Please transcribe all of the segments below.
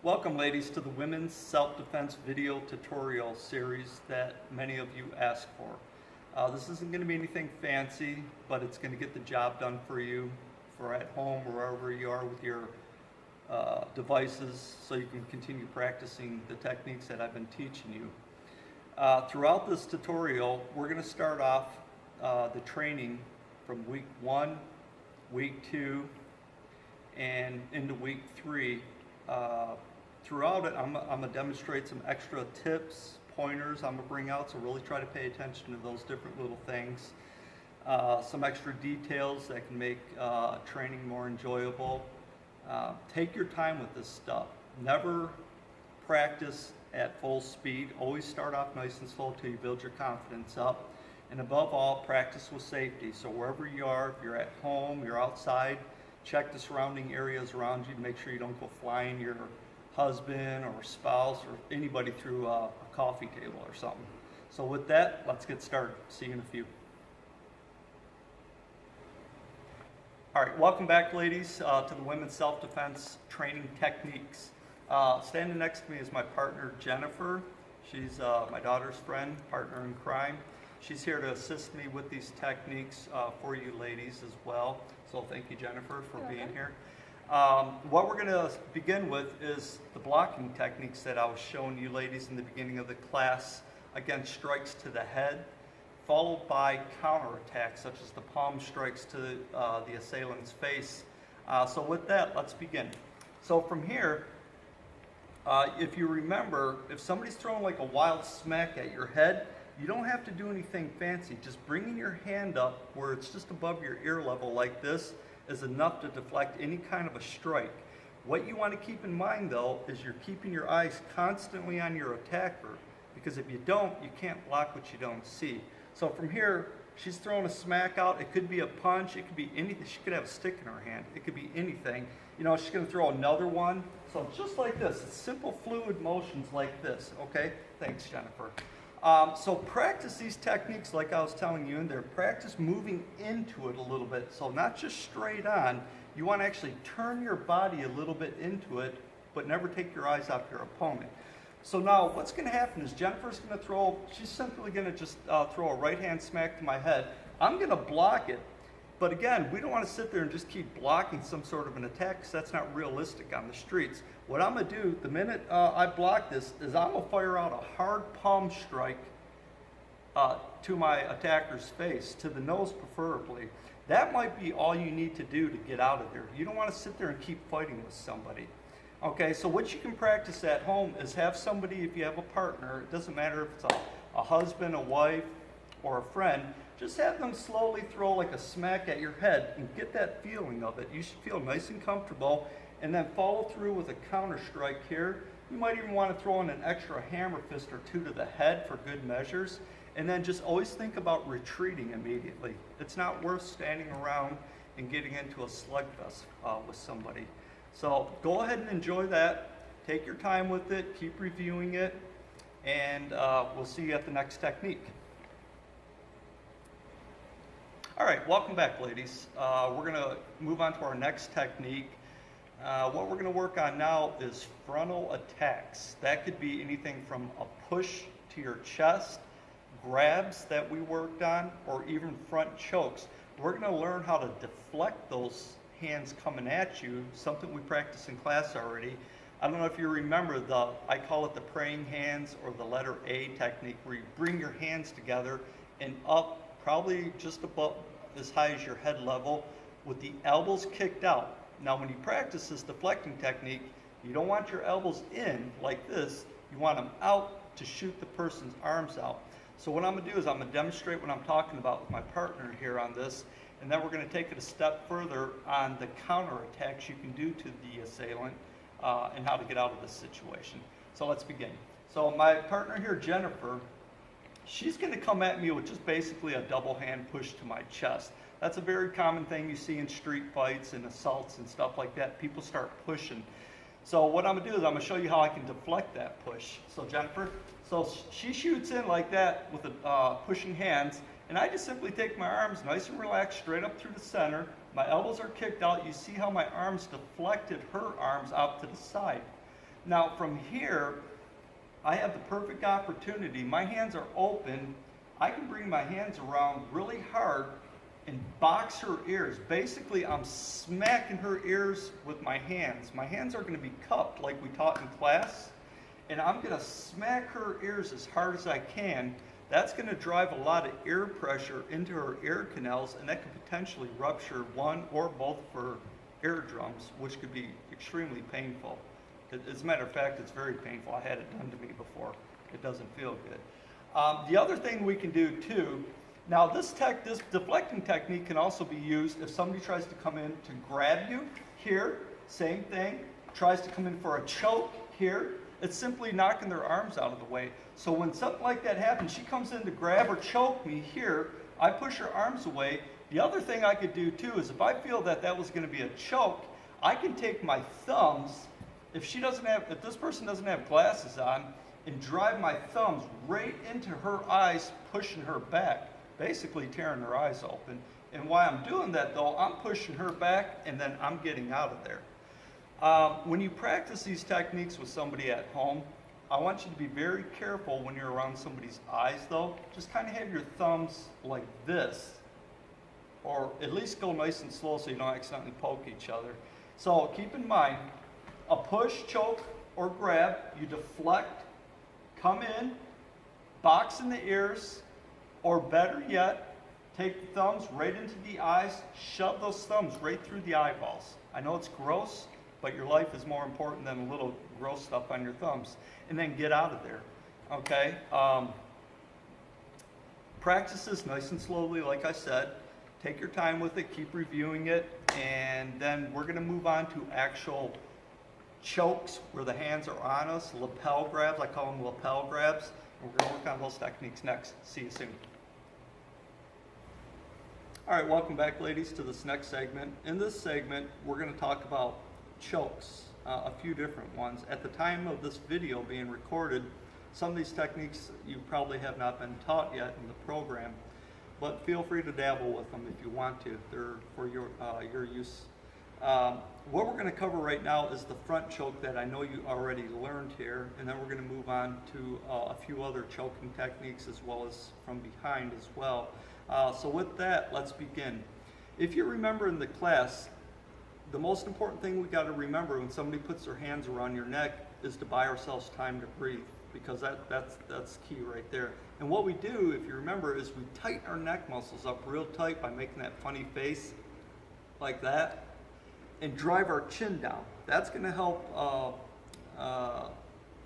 Welcome, ladies, to the Women's Self-Defense video tutorial series that many of you asked for. This isn't going to be anything fancy, but it's going to get the job done for you for at home or wherever you are with your devices, so you can continue practicing the techniques that I've been teaching you. Throughout this tutorial, we're going to start off the training from week 1, week 2, and into week 3. Throughout it, I'm going to demonstrate some extra tips, pointers I'm going to bring out, so really try to pay attention to those different little things. Some extra details that can make training more enjoyable. Take your time with this stuff. Never practice at full speed. Always start off nice and slow till you build your confidence up. And above all, practice with safety. So wherever you are, if you're at home, you're outside, check the surrounding areas around you to make sure you don't go flying your husband or spouse or anybody through a coffee table or something. So with that, let's get started. See you in a few. All right, welcome back, ladies, to the Women's Self-Defense Training Techniques. Standing next to me is my partner, Jennifer. She's my daughter's friend, partner in crime. She's here to assist me with these techniques for you ladies as well. So thank you, Jennifer, for being here. What we're going to begin with is the blocking techniques that I was showing you ladies in the beginning of the class against strikes to the head, followed by counterattacks such as the palm strikes to the assailant's face. So with that, let's begin. So from here, if you remember, if somebody's throwing like a wild smack at your head, you don't have to do anything fancy. Just bringing your hand up where it's just above your ear level like this is enough to deflect any kind of a strike. What you want to keep in mind though is you're keeping your eyes constantly on your attacker, because if you don't, you can't block what you don't see. So from here, she's throwing a smack out. It could be a punch, it could be anything. She could have a stick in her hand. It could be anything. You know, she's going to throw another one. So just like this, it's simple fluid motions like this, okay? Thanks, Jennifer. So practice these techniques like I was telling you in there. Practice moving into it a little bit. So not just straight on. You want to actually turn your body a little bit into it, but never take your eyes off your opponent. So now what's going to happen is Jennifer's going to throw, she's simply going to just throw a right hand smack to my head. I'm going to block it. But again, we don't want to sit there and just keep blocking some sort of an attack, because that's not realistic on the streets. What I'm going to do, the minute I block this, is I'm going to fire out a hard palm strike to my attacker's face, to the nose preferably. That might be all you need to do to get out of there. You don't want to sit there and keep fighting with somebody. Okay, so what you can practice at home is have somebody, if you have a partner, it doesn't matter if it's a husband, a wife, or a friend, just have them slowly throw like a smack at your head and get that feeling of it. You should feel nice and comfortable, and then follow through with a counter strike here. You might even want to throw in an extra hammer fist or two to the head for good measures, and then just always think about retreating immediately. It's not worth standing around and getting into a slugfest with somebody. So go ahead and enjoy that. Take your time with it, keep reviewing it, and we'll see you at the next technique. All right, welcome back, ladies. We're going to move on to our next technique. What we're going to work on now is frontal attacks. That could be anything from a push to your chest, grabs that we worked on, or even front chokes. We're going to learn how to deflect those hands coming at you, something we practiced in class already. I don't know if you remember I call it the praying hands or the letter A technique, where you bring your hands together and up probably just above as high as your head level with the elbows kicked out. Now when you practice this deflecting technique, you don't want your elbows in like this, you want them out to shoot the person's arms out. So what I'm going to do is I'm going to demonstrate what I'm talking about with my partner here on this, and then we're going to take it a step further on the counterattacks you can do to the assailant and how to get out of this situation. So let's begin. So my partner here, Jennifer, she's going to come at me with just basically a double hand push to my chest. That's a very common thing you see in street fights and assaults and stuff like that. People start pushing. So what I'm going to do is I'm going to show you how I can deflect that push. So Jennifer, so she shoots in like that with the pushing hands, and I just simply take my arms nice and relaxed straight up through the center. My elbows are kicked out. You see how my arms deflected her arms out to the side. Now from here, I have the perfect opportunity. My hands are open. I can bring my hands around really hard and box her ears. Basically, I'm smacking her ears with my hands. My hands are going to be cupped like we taught in class, and I'm going to smack her ears as hard as I can. That's going to drive a lot of ear pressure into her ear canals, and that could potentially rupture one or both of her eardrums, which could be extremely painful. As a matter of fact, it's very painful. I had it done to me before. It doesn't feel good. The other thing we can do too, now this deflecting technique can also be used if somebody tries to come in to grab you here, same thing, tries to come in for a choke here, it's simply knocking their arms out of the way. So when something like that happens, she comes in to grab or choke me here, I push her arms away. The other thing I could do too is if I feel that that was going to be a choke, I can take my thumbs, if this person doesn't have glasses on, and drive my thumbs right into her eyes, pushing her back, basically tearing her eyes open. And while I'm doing that though, I'm pushing her back and then I'm getting out of there. When you practice these techniques with somebody at home, I want you to be very careful when you're around somebody's eyes though. Just kind of have your thumbs like this, or at least go nice and slow so you don't accidentally poke each other. So keep in mind, a push, choke, or grab, you deflect, come in, box in the ears, or better yet, take the thumbs right into the eyes, shove those thumbs right through the eyeballs. I know it's gross, but your life is more important than a little gross stuff on your thumbs. And then get out of there, okay? Practice this nice and slowly, like I said. Take your time with it, keep reviewing it, and then we're gonna move on to actual chokes where the hands are on us, lapel grabs, I call them lapel grabs. We're gonna work on those techniques next. See you soon. All right, welcome back ladies to this next segment. In this segment, we're gonna talk about chokes, a few different ones. At the time of this video being recorded, some of these techniques you probably have not been taught yet in the program, but feel free to dabble with them if you want to. They're for your use. What we're going to cover right now is the front choke that I know you already learned here, and then we're going to move on to a few other choking techniques as well as from behind as well. So with that, let's begin. If you remember in the class, the most important thing we got to remember when somebody puts their hands around your neck is to buy ourselves time to breathe, because that's key right there. And what we do, if you remember, is we tighten our neck muscles up real tight by making that funny face like that, and drive our chin down. That's going to help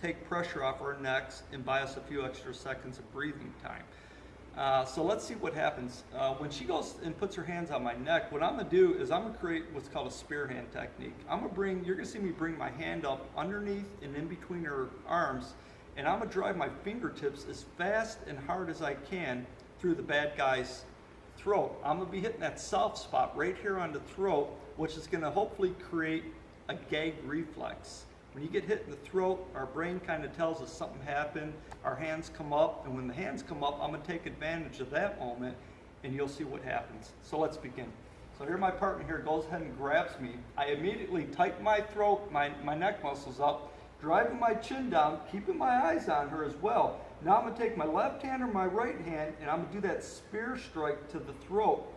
take pressure off our necks and buy us a few extra seconds of breathing time. So let's see what happens. When she goes and puts her hands on my neck, what I'm going to do is I'm going to create what's called a spear hand technique. You're going to see me bring my hand up underneath and in between her arms, and I'm going to drive my fingertips as fast and hard as I can through the bad guy's throat. I'm going to be hitting that soft spot right here on the throat, which is going to hopefully create a gag reflex. When you get hit in the throat, our brain kind of tells us something happened, our hands come up, and when the hands come up, I'm going to take advantage of that moment, and you'll see what happens. So let's begin. So here my partner here goes ahead and grabs me. I immediately tighten my throat, my neck muscles up, driving my chin down, keeping my eyes on her as well. Now I'm going to take my left hand or my right hand, and I'm going to do that spear strike to the throat.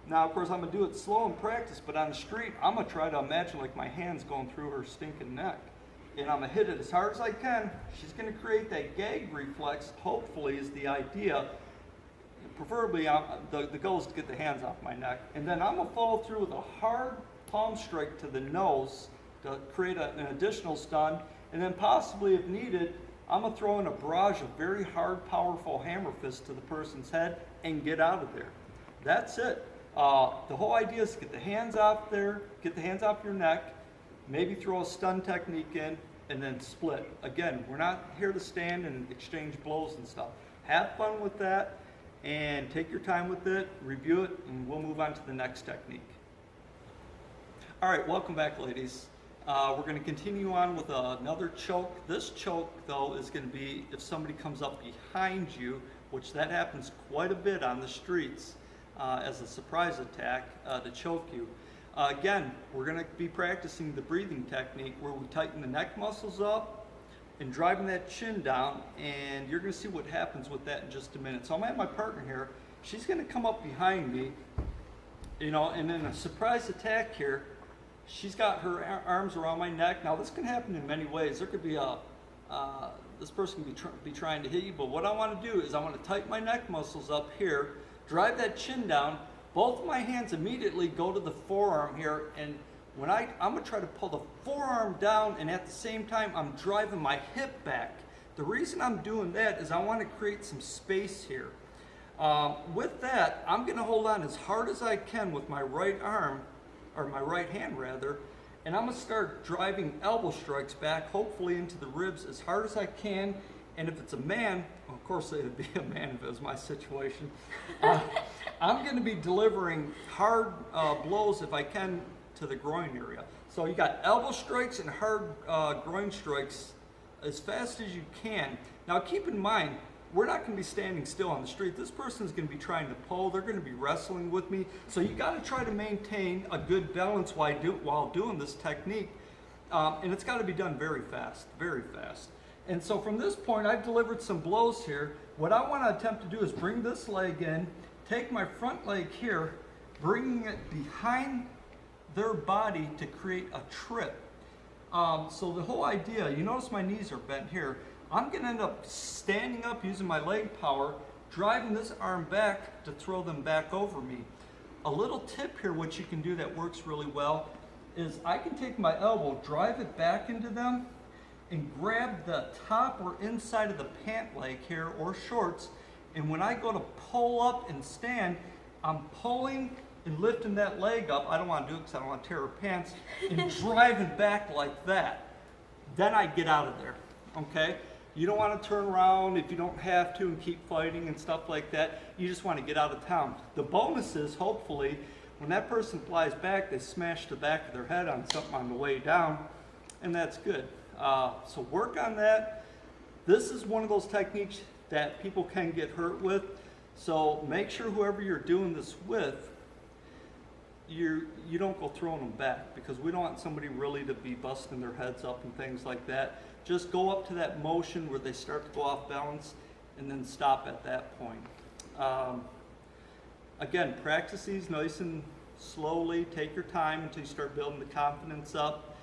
Now, of course, I'm going to do it slow in practice, but on the street, I'm going to try to imagine like my hand's going through her stinking neck. And I'm going to hit it as hard as I can. She's going to create that gag reflex, hopefully, is the idea. Preferably, the goal is to get the hands off my neck. And then I'm going to follow through with a hard palm strike to the nose to create an additional stun. And then possibly, if needed, I'm going to throw in a barrage of very hard, powerful hammer fists to the person's head and get out of there. That's it. The whole idea is to get the hands off there, get the hands off your neck, maybe throw a stun technique in, and then split. Again, we're not here to stand and exchange blows and stuff. Have fun with that, and take your time with it, review it, and we'll move on to the next technique. All right, welcome back, ladies. We're going to continue on with another choke. This choke, though, is going to be if somebody comes up behind you, which that happens quite a bit on the streets as a surprise attack to choke you. Again, we're going to be practicing the breathing technique where we tighten the neck muscles up, and driving that chin down, and you're going to see what happens with that in just a minute. So I'm at my partner here. She's going to come up behind me, you know, and in a surprise attack here, she's got her arms around my neck. Now this can happen in many ways. There could be this person can be trying to hit you, but what I want to do is I want to tighten my neck muscles up here, drive that chin down. Both of my hands immediately go to the forearm here, and when I'm going to try to pull the forearm down, and at the same time I'm driving my hip back. The reason I'm doing that is I want to create some space here. With that, I'm going to hold on as hard as I can with my right arm, or my right hand rather, and I'm going to start driving elbow strikes back, hopefully into the ribs as hard as I can. And if it's a man, well, of course it would be a man if it was my situation, I'm going to be delivering hard blows if I can to the groin area. So you got elbow strikes and hard groin strikes as fast as you can. Now keep in mind, we're not going to be standing still on the street. This person is going to be trying to pull. They're going to be wrestling with me. So you got to try to maintain a good balance while doing this technique. And it's got to be done very fast, very fast. And so from this point, I've delivered some blows here. What I want to attempt to do is bring this leg in, take my front leg here, bringing it behind their body to create a trip. So the whole idea, you notice my knees are bent here. I'm going to end up standing up using my leg power, driving this arm back to throw them back over me. A little tip here, which you can do that works really well, is I can take my elbow, drive it back into them, and grab the top or inside of the pant leg here or shorts. And when I go to pull up and stand, I'm pulling and lifting that leg up. I don't want to do it because I don't want to tear her pants, and driving back like that. Then I get out of there, okay? You don't want to turn around if you don't have to and keep fighting and stuff like that. You just want to get out of town. The bonus is, hopefully, when that person flies back, they smash the back of their head on something on the way down, and that's good. So work on that. This is one of those techniques that people can get hurt with. So make sure whoever you're doing this with, you don't go throwing them back, because we don't want somebody really to be busting their heads up and things like that. Just go up to that motion where they start to go off balance and then stop at that point. Again, practice these nice and slowly. Take your time until you start building the confidence up,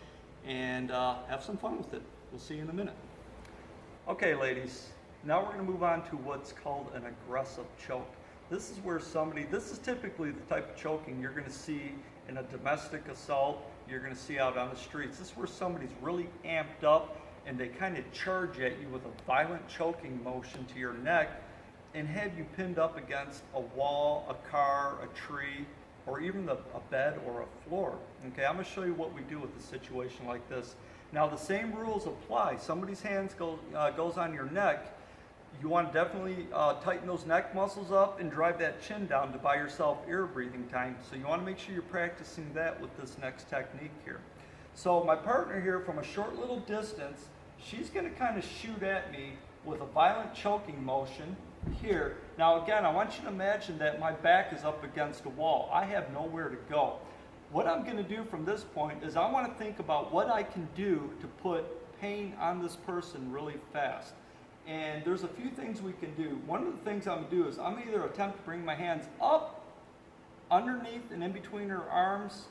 and have some fun with it. We'll see you in a minute. Okay, ladies, now we're going to move on to what's called an aggressive choke. This is where this is typically the type of choking you're going to see in a domestic assault, you're going to see out on the streets. This is where somebody's really amped up and they kind of charge at you with a violent choking motion to your neck and have you pinned up against a wall, a car, a tree, or even a bed or a floor. Okay, I'm going to show you what we do with a situation like this. Now the same rules apply. Somebody's hands goes on your neck. You want to definitely tighten those neck muscles up and drive that chin down to buy yourself air breathing time. So you want to make sure you're practicing that with this next technique here. So my partner here, from a short little distance, she's going to kind of shoot at me with a violent choking motion here. Now again, I want you to imagine that my back is up against a wall. I have nowhere to go. What I'm going to do from this point is I want to think about what I can do to put pain on this person really fast. And there's a few things we can do. One of the things I'm going to do is I'm either attempt to bring my hands up, underneath and in between her arms,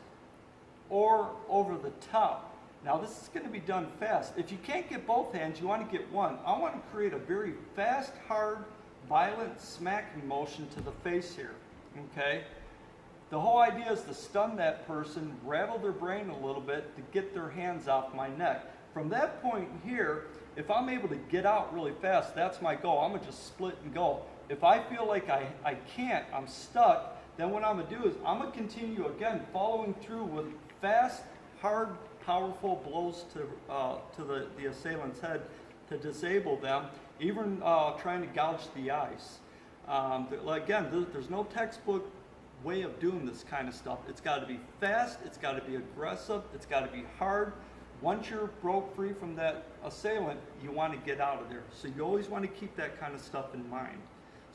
or over the top. Now this is going to be done fast. If you can't get both hands, you want to get one. I want to create a very fast, hard, violent smacking motion to the face here, okay? The whole idea is to stun that person, rattle their brain a little bit to get their hands off my neck. From that point here, if I'm able to get out really fast, that's my goal. I'm going to just split and go. If I feel like I can't, I'm stuck, then what I'm going to do is I'm going to continue, again, following through with fast, hard, powerful blows to the assailant's head to disable them, even trying to gouge the eyes. Again, there's no textbook way of doing this kind of stuff. It's got to be fast, it's got to be aggressive, it's got to be hard. Once you're broke free from that assailant, you want to get out of there. So you always want to keep that kind of stuff in mind.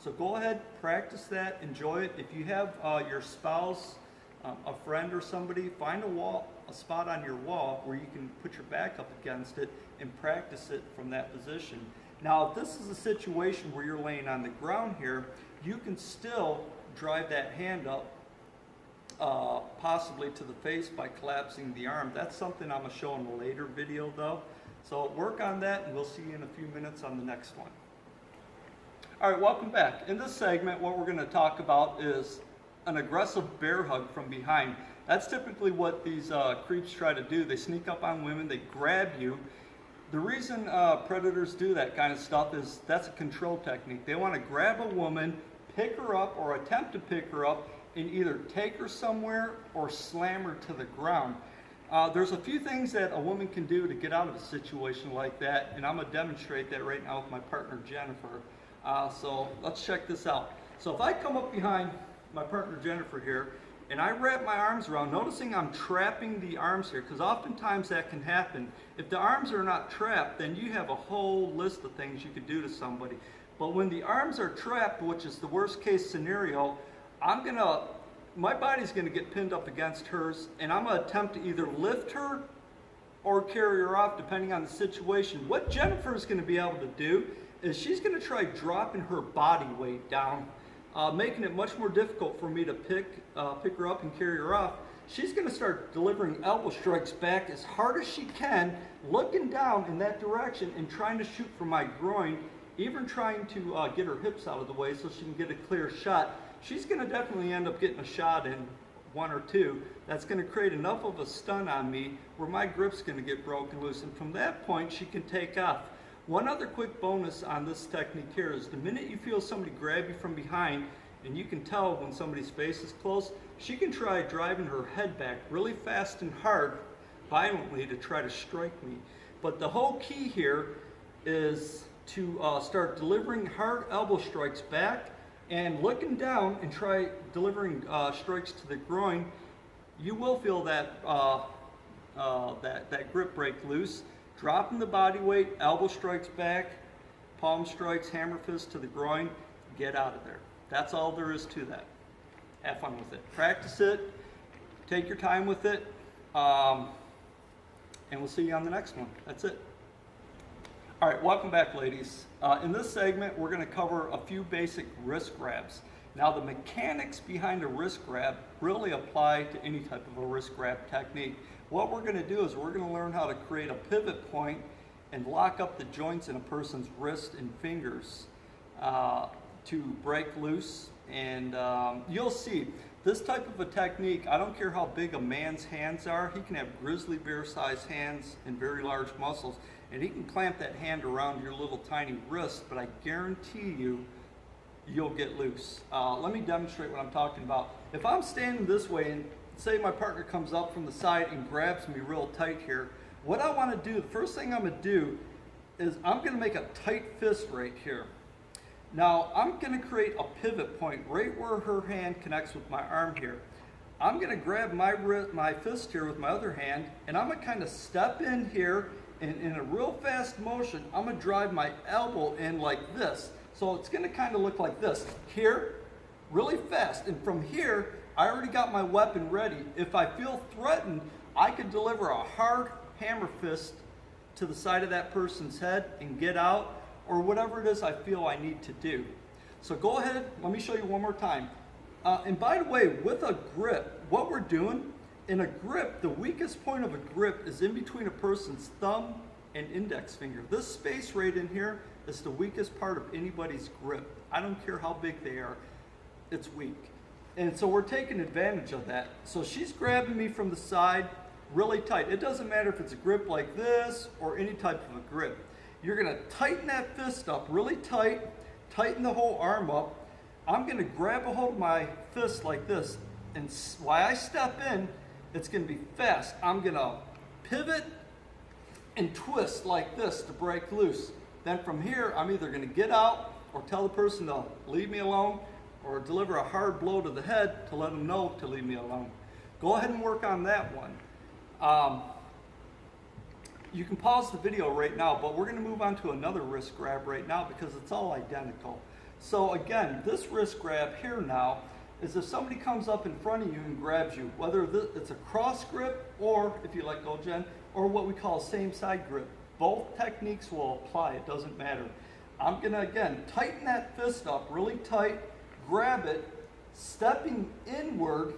So go ahead, practice that, enjoy it. If you have your spouse a friend or somebody, find a spot on your wall where you can put your back up against it and practice it from that position. Now, if this is a situation where you're laying on the ground here, you can still drive that hand up possibly to the face by collapsing the arm. That's something I'm going to show in a later video though. So work on that and we'll see you in a few minutes on the next one. All right, welcome back. In this segment, what we're going to talk about is an aggressive bear hug from behind. That's typically what these creeps try to do. They sneak up on women, they grab you. The reason predators do that kind of stuff is that's a control technique. They want to grab a woman, pick her up or attempt to pick her up and either take her somewhere or slam her to the ground. There's a few things that a woman can do to get out of a situation like that, and I'm going to demonstrate that right now with my partner Jennifer. So let's check this out. So if I come up behind my partner Jennifer here and I wrap my arms around, noticing I'm trapping the arms here, because oftentimes that can happen. If the arms are not trapped, then you have a whole list of things you could do to somebody. But when the arms are trapped, which is the worst case scenario, my body's gonna get pinned up against hers, and I'm gonna attempt to either lift her or carry her off, depending on the situation. What Jennifer is gonna be able to do is she's gonna try dropping her body weight down, making it much more difficult for me to pick her up and carry her off. She's gonna start delivering elbow strikes back as hard as she can, looking down in that direction and trying to shoot for my groin, even trying to get her hips out of the way so she can get a clear shot. She's going to definitely end up getting a shot in one or two. That's going to create enough of a stun on me where my grip's going to get broken loose, and from that point she can take off. One other quick bonus on this technique here is the minute you feel somebody grab you from behind, and you can tell when somebody's face is close, she can try driving her head back really fast and hard, violently, to try to strike me. But the whole key here is to start delivering hard elbow strikes back and looking down and try delivering strikes to the groin. You will feel that that grip break loose. Dropping the body weight, elbow strikes back, palm strikes, hammer fist to the groin, get out of there. That's all there is to that. Have fun with it. Practice it, take your time with it, and we'll see you on the next one. That's it. All right, welcome back, ladies. In this segment, we're going to cover a few basic wrist grabs. Now, the mechanics behind a wrist grab really apply to any type of a wrist grab technique. What we're going to do is we're going to learn how to create a pivot point and lock up the joints in a person's wrist and fingers to break loose. And you'll see, this type of a technique, I don't care how big a man's hands are, he can have grizzly bear-sized hands and very large muscles, and he can clamp that hand around your little tiny wrist, but I guarantee you, you'll get loose. Let me demonstrate what I'm talking about. If I'm standing this way and say my partner comes up from the side and grabs me real tight here, what I want to do, the first thing I'm going to do is I'm going to make a tight fist right here. Now, I'm going to create a pivot point right where her hand connects with my arm here. I'm going to grab my fist here with my other hand, and I'm going to kind of step in here, and in a real fast motion, I'm going to drive my elbow in like this. So it's going to kind of look like this. Here, really fast. And from here, I already got my weapon ready. If I feel threatened, I could deliver a hard hammer fist to the side of that person's head and get out, or whatever it is I feel I need to do. So go ahead, let me show you one more time. And by the way, with a grip, what we're doing, in a grip, the weakest point of a grip is in between a person's thumb and index finger. This space right in here is the weakest part of anybody's grip. I don't care how big they are, it's weak. And so we're taking advantage of that. So she's grabbing me from the side really tight. It doesn't matter if it's a grip like this or any type of a grip. You're gonna tighten that fist up really tight, tighten the whole arm up. I'm gonna grab a hold of my fist like this, and while I step in, it's gonna be fast. I'm gonna pivot and twist like this to break loose. Then from here, I'm either gonna get out or tell the person to leave me alone, or deliver a hard blow to the head to let them know to leave me alone. Go ahead and work on that one. You can pause the video right now, but we're going to move on to another wrist grab right now because it's all identical. So again, this wrist grab here now, is if somebody comes up in front of you and grabs you, whether it's a cross grip or, if you let go, Jen, or what we call a same side grip. Both techniques will apply, it doesn't matter. I'm gonna, again, tighten that fist up really tight, grab it, stepping inward.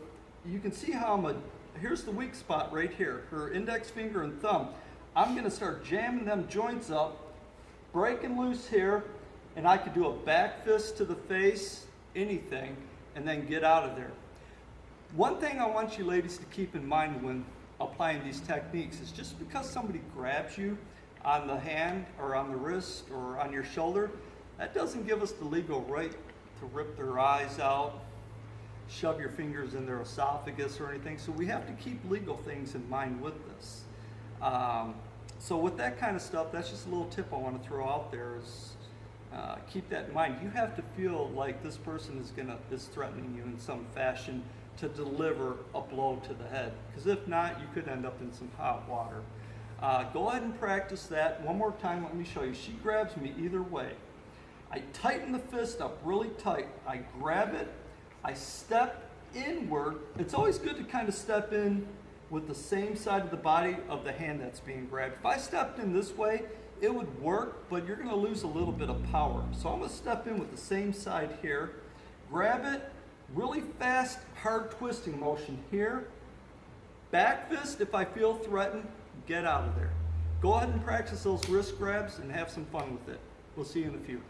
You can see how here's the weak spot right here, her index finger and thumb. I'm gonna start jamming them joints up, breaking loose here, and I could do a back fist to the face, anything, and then get out of there. One thing I want you ladies to keep in mind when applying these techniques is just because somebody grabs you on the hand or on the wrist or on your shoulder, that doesn't give us the legal right to rip their eyes out, shove your fingers in their esophagus or anything. So we have to keep legal things in mind with this. So with that kind of stuff, that's just a little tip I want to throw out there is keep that in mind. You have to feel like this person is threatening you in some fashion to deliver a blow to the head. Because if not, you could end up in some hot water. Go ahead and practice that. One more time, let me show you. She grabs me either way. I tighten the fist up really tight. I grab it, I step inward. It's always good to kind of step in with the same side of the body of the hand that's being grabbed. If I stepped in this way, it would work, but you're gonna lose a little bit of power. So I'm gonna step in with the same side here, grab it, really fast, hard twisting motion here. Back fist, if I feel threatened, get out of there. Go ahead and practice those wrist grabs and have some fun with it. We'll see you in a few.